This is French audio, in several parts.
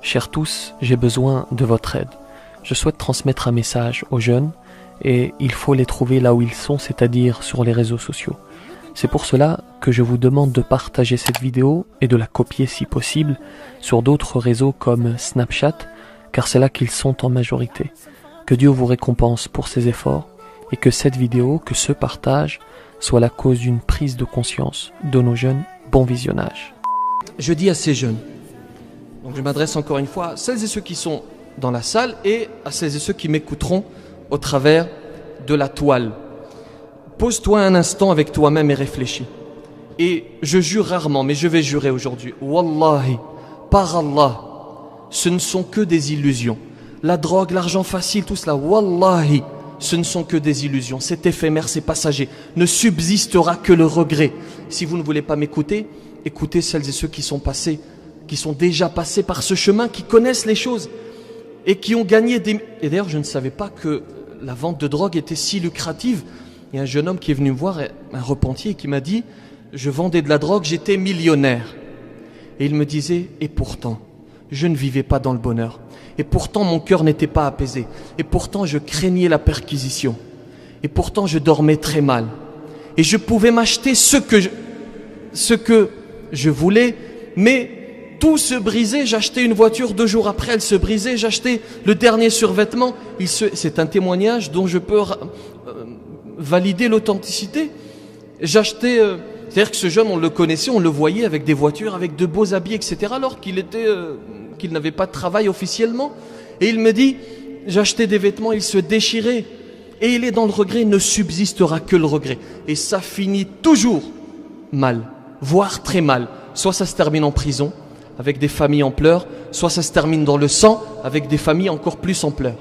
Chers tous, j'ai besoin de votre aide. Je souhaite transmettre un message aux jeunes et il faut les trouver là où ils sont, c'est-à-dire sur les réseaux sociaux. C'est pour cela que je vous demande de partager cette vidéo et de la copier si possible sur d'autres réseaux comme Snapchat, car c'est là qu'ils sont en majorité. Que Dieu vous récompense pour ces efforts et que cette vidéo, que ce partage, soit la cause d'une prise de conscience de nos jeunes. Bon visionnage. Je dis à ces jeunes, donc je m'adresse encore une fois à celles et ceux qui sont dans la salle et à celles et ceux qui m'écouteront au travers de la toile. Pose-toi un instant avec toi-même et réfléchis. Et je jure rarement, mais je vais jurer aujourd'hui. Wallahi, par Allah, ce ne sont que des illusions. La drogue, l'argent facile, tout cela, wallahi, ce ne sont que des illusions. C'est éphémère, c'est passager. Ne subsistera que le regret. Si vous ne voulez pas m'écouter, écoutez celles et ceux qui sont passés, qui sont déjà passés par ce chemin, qui connaissent les choses et qui ont gagné des... Et d'ailleurs, je ne savais pas que la vente de drogue était si lucrative. Il y a un jeune homme qui est venu me voir, un repentier, qui m'a dit « Je vendais de la drogue, j'étais millionnaire. » Et il me disait « Et pourtant, je ne vivais pas dans le bonheur. Et pourtant, mon cœur n'était pas apaisé. Et pourtant, je craignais la perquisition. Et pourtant, je dormais très mal. Et je pouvais m'acheter ce que je voulais, mais tout se brisait. J'achetais une voiture, 2 jours après, elle se brisait. J'achetais le dernier survêtement. C'est un témoignage dont je peux valider l'authenticité. J'achetais... c'est-à-dire que ce jeune, on le connaissait, on le voyait avec des voitures, avec de beaux habits, etc. Alors qu'il n'avait pas de travail officiellement. Et il me dit, j'achetais des vêtements, ils se déchiraient. Et il est dans le regret, il ne subsistera que le regret. Et ça finit toujours mal, voire très mal. Soit ça se termine en prison, avec des familles en pleurs, soit ça se termine dans le sang, avec des familles encore plus en pleurs.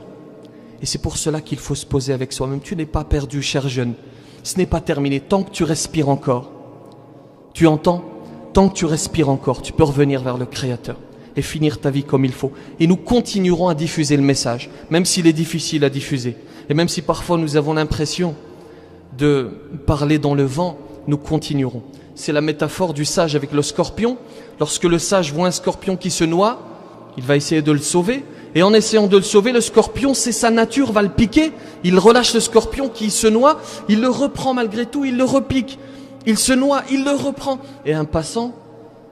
Et c'est pour cela qu'il faut se poser avec soi-même. Tu n'es pas perdu, cher jeune. Ce n'est pas terminé. Tant que tu respires encore, tu entends? Tant que tu respires encore, tu peux revenir vers le Créateur et finir ta vie comme il faut. Et nous continuerons à diffuser le message, même s'il est difficile à diffuser. Et même si parfois nous avons l'impression de parler dans le vent, nous continuerons. C'est la métaphore du sage avec le scorpion. Lorsque le sage voit un scorpion qui se noie, il va essayer de le sauver. Et en essayant de le sauver, le scorpion, c'est sa nature, va le piquer. Il relâche le scorpion qui se noie, il le reprend malgré tout, il le repique. Il se noie, il le reprend. Et un passant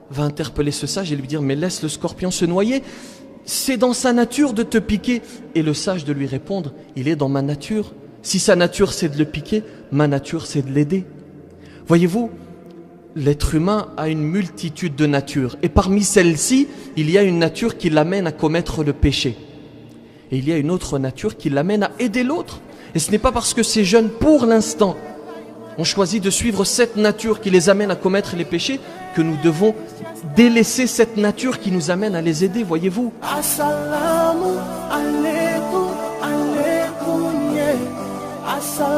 va interpeller ce sage et lui dire « Mais laisse le scorpion se noyer, c'est dans sa nature de te piquer. » Et le sage de lui répondre « Il est dans ma nature. Si sa nature c'est de le piquer, ma nature c'est de l'aider. » Voyez-vous, l'être humain a une multitude de natures. Et parmi celles-ci, il y a une nature qui l'amène à commettre le péché. Et il y a une autre nature qui l'amène à aider l'autre. Et ce n'est pas parce que ces jeunes, pour l'instant, ont choisi de suivre cette nature qui les amène à commettre les péchés que nous devons délaisser cette nature qui nous amène à les aider, voyez-vous. Assalamu alaikum, alaikum, yeah. Assalamu